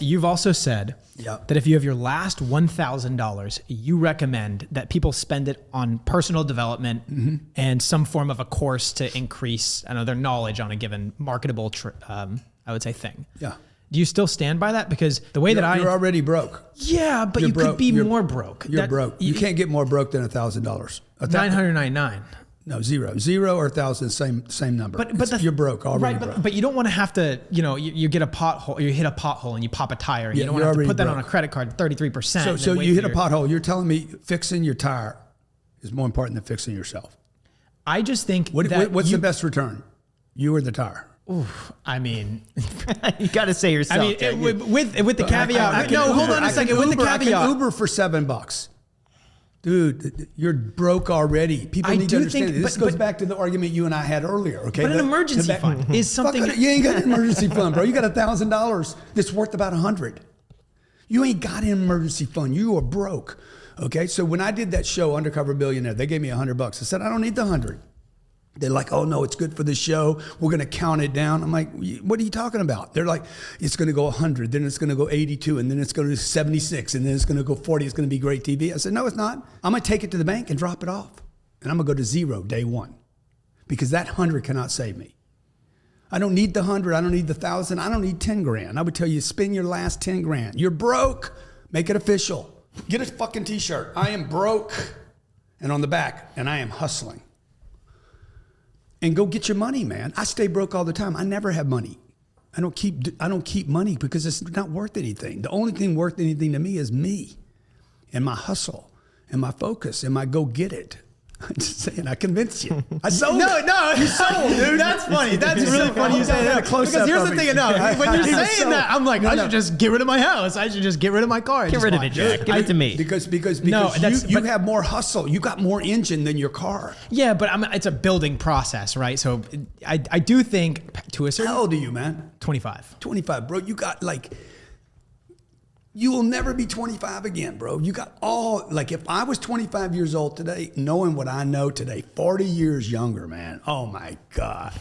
You've also said that if you have your last $1,000, you recommend that people spend it on personal development and some form of a course to increase, I know, their knowledge on a given marketable, I would say, thing. Yeah. Do you still stand by that? Because the way you're already broke. Yeah, but you could be more broke. You're broke. You can't get more broke than $1,000. $999. No, zero or 1,000, same number. But you're broke already. Right, broke. but you don't want to have to, you get a pothole, you hit a pothole and you pop a tire. You don't want to have to put that on a credit card, 33%. So you hit a pothole. You're telling me fixing your tire is more important than fixing yourself. I just think what's the best return? You or the tire? Oof, I mean, you got to say yourself. I mean, with the caveat. Hold on a second. With the caveat, I can Uber for $7. Dude, you're broke already. People need to understand this goes back to the argument you and I had earlier, okay? But an emergency fund is something... You ain't got an emergency fund, bro. You got $1,000 that's worth about $100. You ain't got an emergency fund. You are broke, okay? So when I did that show, Undercover Billionaire, they gave me $100. I said, I don't need the 100. They're like, oh no, it's good for the show. We're gonna count it down. I'm like, what are you talking about? They're like, it's gonna go 100, then it's gonna go 82, and then it's gonna go 76, and then it's gonna go 40. It's gonna be great TV. I said, no, it's not. I'm gonna take it to the bank and drop it off, and I'm gonna go to zero day one, because that 100 cannot save me. I don't need the 100. I don't need the 1,000. I don't need 10 grand. I would tell you, spend your last 10 grand. You're broke. Make it official. Get a fucking T-shirt. I am broke, and on the back, and I am hustling. And go get your money, man. I stay broke all the time. I never have money. I don't keep money because it's not worth anything. The only thing worth anything to me is me and my hustle and my focus and my go get it. I'm just saying, I convinced you. I sold it. No, you sold, dude. That's funny. That's really funny you say that. Because here's the thing, when you're saying that, I'm like, I should just get rid of my house. I should just get rid of my car. Get rid of it, Jack. Give it to me. Because you have more hustle. You got more engine than your car. Yeah, but it's a building process, right? So I do think to a certain... How old are you, man? 25. 25, bro. You got you will never be 25 again, bro. You got if I was 25 years old today, knowing what I know today, 40 years younger, man, oh my God.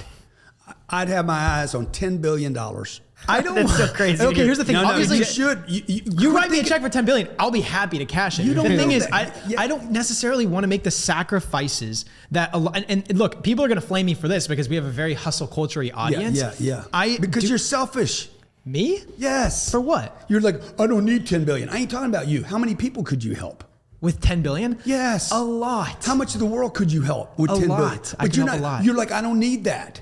I'd have my eyes on $10 billion. I don't. That's so crazy. Okay, here's the thing. Obviously, you should. You write me a check for $10 billion. I'll be happy to cash it. The thing is, I don't necessarily want to make the sacrifices that. And look, people are going to flame me for this because we have a very hustle culture-y audience. Yeah. Because you're selfish. Me? Yes. For what? You're like, I don't need 10 billion. I ain't talking about you. How many people could you help? With 10 billion? Yes. A lot. How much of the world could you help with 10 billion? A lot. But you're not, a lot. You're like, I don't need that.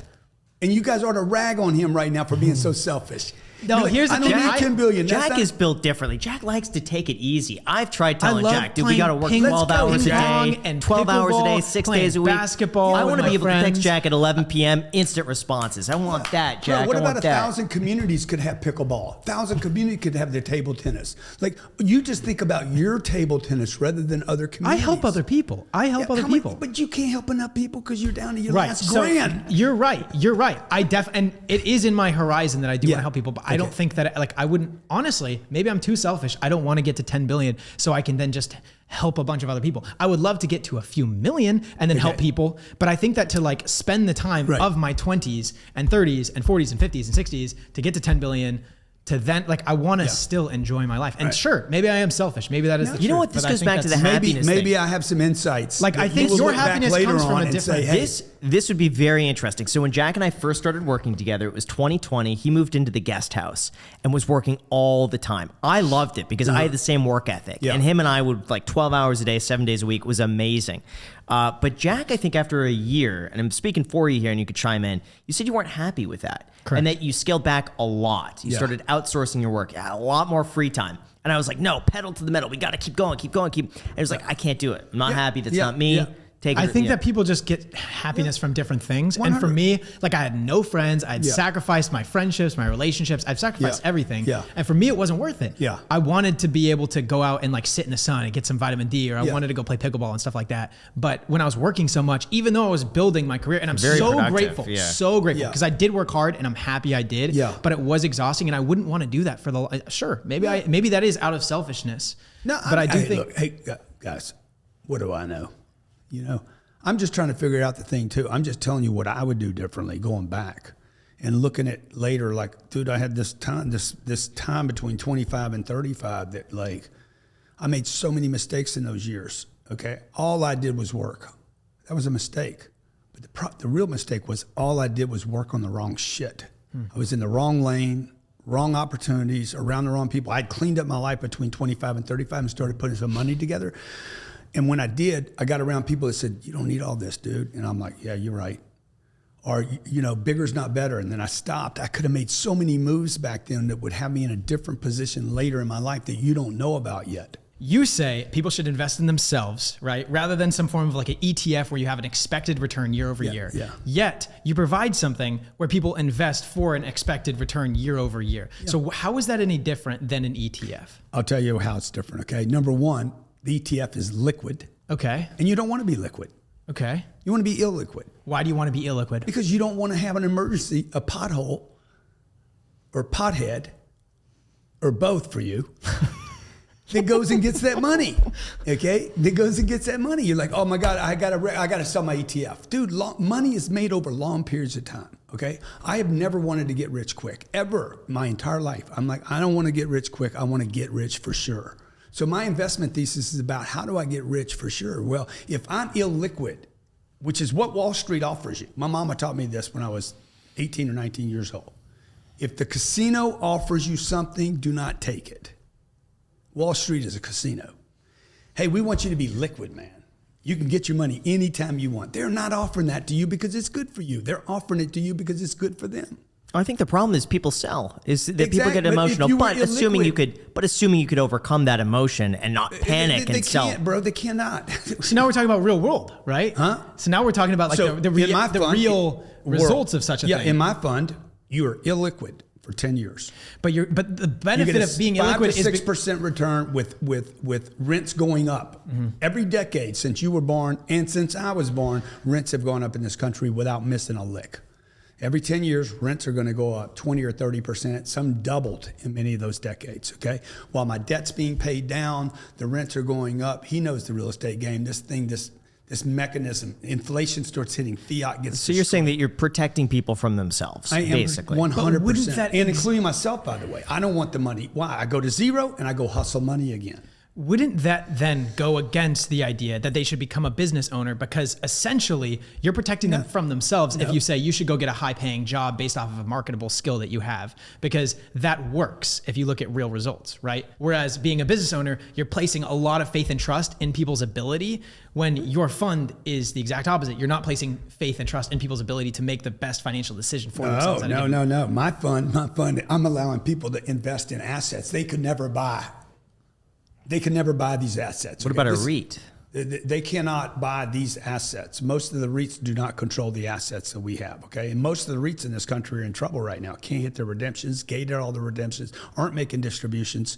And you guys ought to rag on him right now for being so selfish. No, like, here's the thing. I don't need 10 billion. Jack is built differently. Jack likes to take it easy. I've tried telling Jack, dude, we got to work ping 12 hours a day, and 12 hours a day, 6 days a week. Basketball. I want to be able friends. to text Jack at 11 p.m. instant responses. I want that, Jack. Bro, what I about want 1,000 communities could have pickleball? 1,000 communities could have their table tennis. Like, you just think about your table tennis rather than other communities. I help other people. But you can't help enough people because you're down to your last grand. You're right. And it is in my horizon that I do want to help people, but I don't think that I wouldn't, honestly, maybe I'm too selfish. I don't want to get to 10 billion so I can then just help a bunch of other people. I would love to get to a few million and then help people. But I think that to spend the time of my 20s and 30s and 40s and 50s and 60s to get to 10 billion, to then, I want to still enjoy my life. And sure, maybe I am selfish. Maybe that is the truth. You know what? This goes back to the happiness thing. Maybe I have some insights. I think your happiness comes from a different... This would be very interesting. So when Jack and I first started working together, it was 2020. He moved into the guest house and was working all the time. I loved it because I had the same work ethic. And him and I would 12 hours a day, 7 days a week. It was amazing. But Jack, I think after a year, and I'm speaking for you here and you could chime in, you said you weren't happy with that. Correct. And that you scaled back a lot. You started outsourcing your work. You had a lot more free time. And I was like, no, pedal to the metal. We got to keep going. And it was like, I can't do it. I'm not happy. That's not me. I think that people just get happiness from different things. 100. And for me, I had no friends. I had sacrificed my friendships, my relationships. I've sacrificed everything. And for me, it wasn't worth it. I wanted to be able to go out and sit in the sun and get some vitamin D, or I wanted to go play pickleball and stuff like that. But when I was working so much, even though I was building my career, and I'm so grateful because I did work hard and I'm happy I did, but it was exhausting and I wouldn't want to do that for maybe that is out of selfishness. No, but I do think, look, hey guys, what do I know? I'm just trying to figure out the thing too. I'm just telling you what I would do differently going back. and looking at later, like, dude, I had this time between 25 and 35 that, like, I made so many mistakes in those years. Okay, all I did was work. That was a mistake. But the real mistake was all I did was work on the wrong shit. I was in the wrong lane, wrong opportunities, around the wrong people. I'd cleaned up my life between 25 and 35 and started putting some money together. And when I did, I got around people that said, you don't need all this, dude. And I'm like, yeah, you're right. Or, you know, bigger's not better. And then I stopped. I could have made so many moves back then that would have me in a different position later in my life that you don't know about yet. You say people should invest in themselves, right? Rather than some form of like an ETF where you have an expected return year over year. Yeah. Yet you provide something where people invest for an expected return year over year. Yeah. So how is that any different than an ETF? I'll tell you how it's different, okay? Number one, the ETF is liquid. Okay. And you don't want to be liquid. Okay. You want to be illiquid. Why do you want to be illiquid? Because you don't want to have an emergency, a pothole or pothead or both for you. That goes and gets that money, okay? That goes and gets that money. You're like, oh my God, I gotta sell my ETF. Dude, money is made over long periods of time, okay? I have never wanted to get rich quick, ever, my entire life. I'm like, I don't want to get rich quick. I want to get rich for sure. So my investment thesis is about how do I get rich for sure? Well, if I'm illiquid, which is what Wall Street offers you. My mama taught me this when I was 18 or 19 years old. If the casino offers you something, do not take it. Wall Street is a casino. Hey, we want you to be liquid, man. You can get your money anytime you want. They're not offering that to you because it's good for you. They're offering it to you because it's good for them. I think the problem is people sell. Is that people get emotional, but assuming you could overcome that emotion and not panic and sell. They can't, bro. They cannot. So now we're talking about real world, right? Huh? So now we're talking about like the real results of such a thing. Yeah, in my fund, you are illiquid for 10 years. But the benefit of being illiquid is 6% return with rents going up. Mm-hmm. Every decade since you were born and since I was born, rents have gone up in this country without missing a lick. Every 10 years, rents are going to go up 20 or 30%. Some doubled in many of those decades, okay? While my debt's being paid down, the rents are going up. He knows the real estate game. This mechanism, inflation starts hitting, fiat gets So you're saying that you're protecting people from themselves, basically. 100%. And including myself, by the way. I don't want the money. Why? I go to zero and I go hustle money again. Wouldn't that then go against the idea that they should become a business owner? Because essentially you're protecting them from themselves if you say you should go get a high paying job based off of a marketable skill that you have, because that works if you look at real results, right? Whereas being a business owner, you're placing a lot of faith and trust in people's ability, when your fund is the exact opposite. You're not placing faith and trust in people's ability to make the best financial decision for themselves. No. My fund, I'm allowing people to invest in assets they could never buy. They can never buy these assets. What about a REIT? They cannot buy these assets. Most of the REITs do not control the assets that we have, okay? And most of the REITs in this country are in trouble right now. Can't hit their redemptions, gated all the redemptions, aren't making distributions.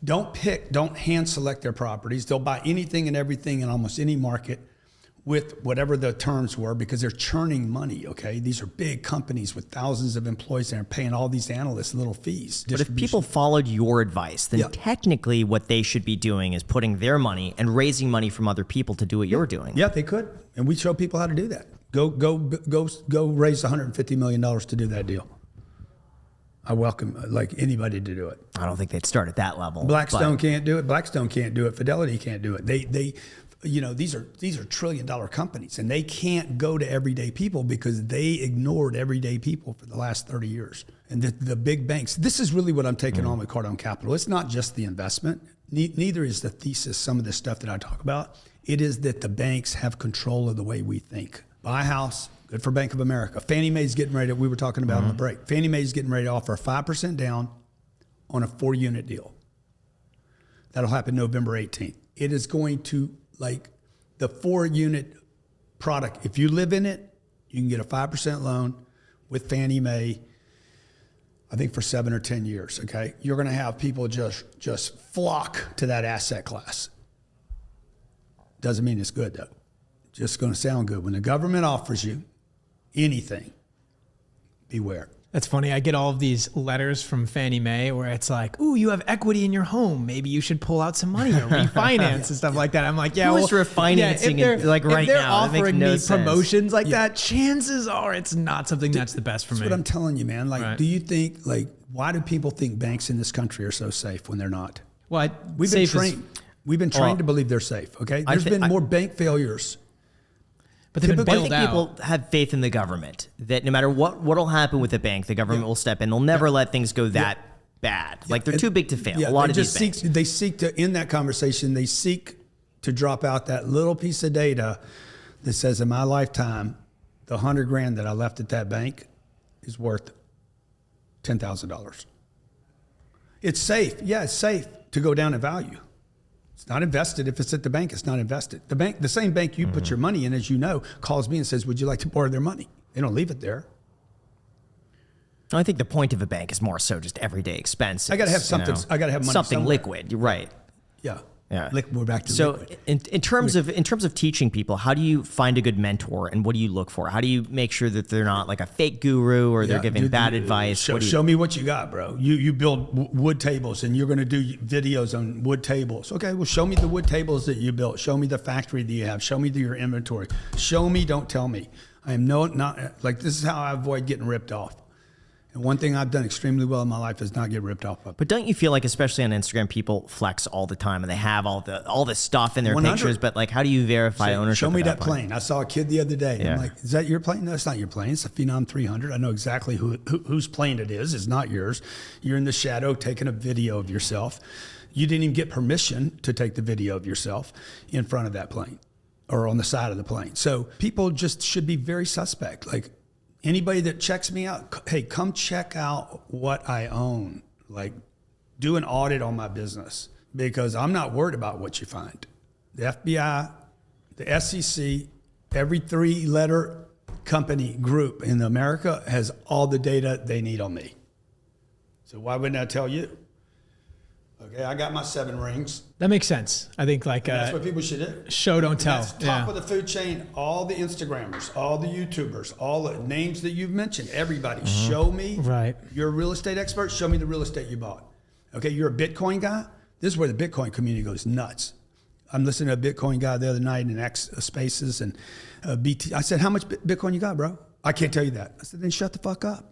Don't hand select their properties. They'll buy anything and everything in almost any market with whatever the terms were, because they're churning money, okay? These are big companies with thousands of employees and are paying all these analysts little fees. But if people followed your advice, then technically what they should be doing is putting their money and raising money from other people to do what you're doing. Yeah, they could. And we show people how to do that. Go raise $150 million to do that deal. I welcome anybody to do it. I don't think they'd start at that level. Blackstone can't do it. Blackstone can't do it. Fidelity can't do it. These are $1 trillion companies, and they can't go to everyday people because they ignored everyday people for the last 30 years. And the big banks, this is really what I'm taking on with Cardone Capital. It's not just the investment. Neither is the thesis, some of the stuff that I talk about. It is that the banks have control of the way we think. Buy a house, good for Bank of America. Fannie Mae's getting ready, we were talking about on the break. Fannie Mae's getting ready to offer a 5% down on a 4-unit deal. That'll happen November 18th. It is going to, the 4-unit product, if you live in it, you can get a 5% loan with Fannie Mae, I think for 7 or 10 years, okay? You're gonna have people just flock to that asset class. Doesn't mean it's good though. Just gonna sound good. When the government offers you anything, beware. That's funny. I get all of these letters from Fannie Mae where it's like, "Ooh, you have equity in your home. Maybe you should pull out some money or refinance and stuff like that." I'm like, "Yeah, who's refinancing it like right if they're now? offering me promotions like Yeah. that, chances are it's not something that's the best for me." That's what I'm telling you, man. Like, Right. do you think, like, why do people think banks in this country are so safe when they're not? Well, We've been trained. We've been trained to believe they're safe. Okay, there's been more bank failures. but they've been I bailed think out. people have faith in the government that no matter what'll happen with the bank, the government will step in. They'll never let things go that bad. Like they're too big to fail. A lot of these banks. They seek to, in that conversation, they seek to drop out that little piece of data that says, in my lifetime, the $100,000 that I left at that bank is worth $10,000. It's safe. Yeah, it's safe to go down in value. It's not invested. If it's at the bank, it's not invested. The bank, the same bank you put your money in, as you know, calls me and says, "Would you like to borrow their money?" They don't leave it there. I think the point of a bank is more so just everyday expenses. I got to have something. I got to have money. Something somewhere. liquid. You're right. Yeah. Yeah. We're back to so liquid. in terms of teaching people, how do you find a good mentor and what do you look for? How do you make sure that they're not like a fake guru or they're giving bad advice? Show me what you got, bro. You build wood tables and you're going to do videos on wood tables. Okay, well, show me the wood tables that you built. Show me the factory that you have. Show me your inventory. Show me, don't tell me. I am not like, this is how I avoid getting ripped off. And one thing I've done extremely well in my life is not get ripped off. But don't you feel like, especially on Instagram, people flex all the time and they have all the stuff in their 100. pictures, but like, how do you verify ownership? Show me of that plane. I saw a kid the other day. Yeah. I'm like, is that your plane? No, it's not your plane. It's a Phenom 300. I know exactly whose plane it is. It's not yours. You're in the shadow taking a video of yourself. You didn't even get permission to take the video of yourself in front of that plane or on the side of the plane. So people just should be very suspect. Like, anybody that checks me out, hey, come check out what I own. Like, do an audit on my business because I'm not worried about what you find. The FBI, the SEC, every 3-letter company group in America has all the data they need on me. So why wouldn't I tell you? Okay, I got my 7 rings. That makes sense. I think like That's what people should do. Show, don't tell. That's top of the food chain. All the Instagrammers, all the YouTubers, all the names that you've mentioned, everybody, show me. Right. You're a real estate expert. Show me the real estate you bought. Okay, you're a Bitcoin guy. This is where the Bitcoin community goes nuts. I'm listening to a Bitcoin guy the other night in X Spaces and BT. I said, "How much Bitcoin you got, bro?" "I can't tell you that." I said, "Then shut the fuck up."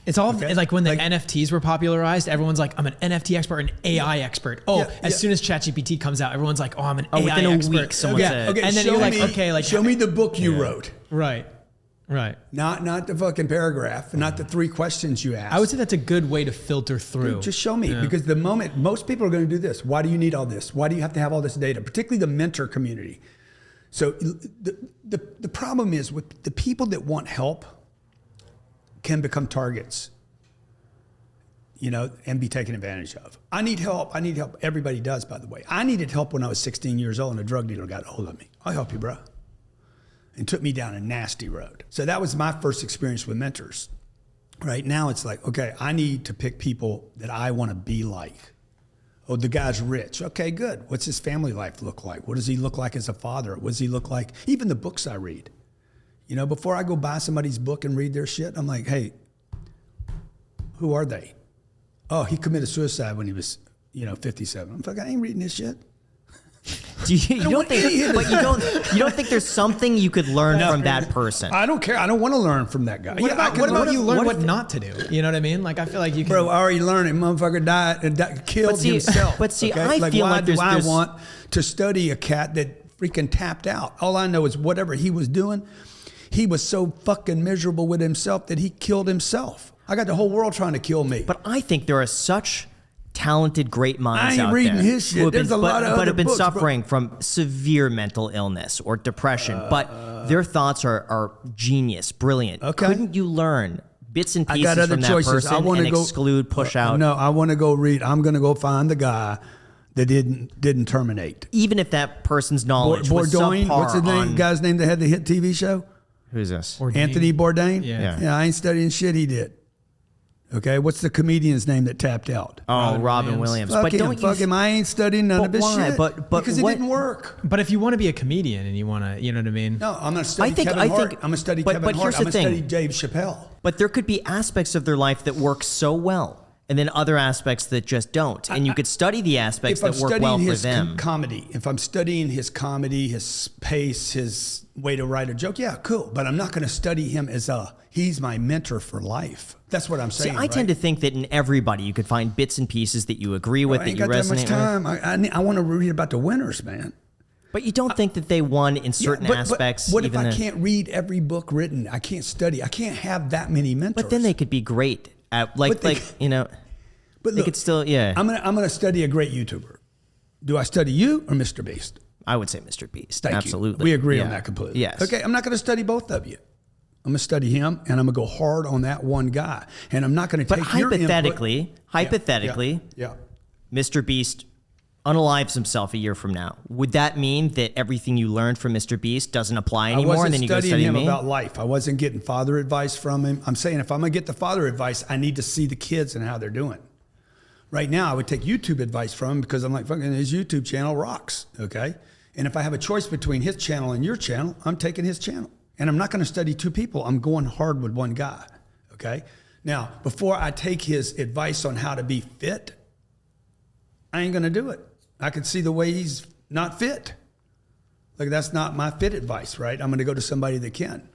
It's all it's like when the NFTs were popularized, everyone's like, "I'm an NFT expert, an AI expert." Oh, as soon as ChatGPT comes out, everyone's like, "Oh, I'm an AI within a expert." week, someone said. Okay, and then you're like, "Okay, like show me the book you wrote." Right. Not the fucking paragraph, not the 3 questions you asked. I would say that's a good way to filter through. Dude, just show me, because the moment most people are going to do this, why do you need all this? Why do you have to have all this data? Particularly the mentor community. So the problem is with the people that want help can become targets, and be taken advantage of. I need help. Everybody does, by the way. I needed help when I was 16 years old and a drug dealer got a hold of me. "I'll help you, bro." And took me down a nasty road. So that was my first experience with mentors. Right now it's like, okay, I need to pick people that I want to be like. Oh, the guy's rich. Okay, good. What's his family life look like? What does he look like as a father? What does he look like? Even the books I read. Before I go buy somebody's book and read their shit, I'm like, hey, who are they? Oh, he committed suicide when he was, 57. I'm like, I ain't reading this shit. You don't think there's something you could learn from that person? I don't care. I don't want to learn from that guy. What about you learn what not to do? You know what I mean? Like, I feel like you can. Bro, I already learned it. Motherfucker killed himself. But see, okay? I feel like I want to study a cat that freaking tapped out. All I know is whatever he was doing, he was so fucking miserable with himself that he killed himself. I got the whole world trying to kill me. But I think there are such talented, great minds out there. I ain't reading his shit. There's a lot of other but have been books, suffering from severe mental illness or depression. But their thoughts are genius, brilliant. Okay. Couldn't you learn bits and I pieces got other from that choices. person and exclude, push out? No, I want to go read. I'm going to go find the guy that didn't terminate. Even if that person's knowledge was Bourdain, subpar. what's his name? Guy's name that had the hit TV show? Who's this? Anthony Bourdain? Yeah. I ain't studying shit he did. Okay, what's the comedian's name that tapped out? Oh, Robin Williams. Fuck him. I ain't studying none of his why? shit. But because it didn't work. But if you want to be a comedian and you want to, you know what I mean? No, I'm going to study Kevin Hart. I'm going to study Kevin Hart. I'm going to study Dave Chappelle. But there could be aspects of their life that work so well, and then other aspects that just don't. And you could study the aspects that work well for them. Comedy, if I'm studying his comedy, his pace, his way to write a joke, yeah, cool. But I'm not going to study him as he's my mentor for life. That's what I'm saying. See, I tend to think that in everybody you could find bits and pieces that you agree with, that you resonate with. I ain't got that much time. I want to read about the winners, man. But you don't think that they won in certain aspects? But what if I can't read every book written? I can't study. I can't have that many mentors. But then they could be great at But look, they could still, I'm gonna study a great YouTuber. Do I study you or Mr. Beast? I would say Mr. Beast. Thank Absolutely. You. We agree on that completely. Yes. Okay, I'm not going to study both of you. I'm going to study him, and I'm going to go hard on that one guy. And I'm not going to take your input. Hypothetically, Mr. Beast unalives himself a year from now. Would that mean that everything you learned from Mr. Beast doesn't apply anymore, and then you go study me? I wasn't studying him about life. I wasn't getting father advice from him. I'm saying if I'm going to get the father advice, I need to see the kids and how they're doing. Right now, I would take YouTube advice from him because I'm like, fucking his YouTube channel rocks, okay? And if I have a choice between his channel and your channel, I'm taking his channel. And I'm not going to study two people. I'm going hard with one guy, okay? Now, before I take his advice on how to be fit, I ain't going to do it. I can see the way he's not fit. Like, that's not my fit advice, right? I'm going to go to somebody that can.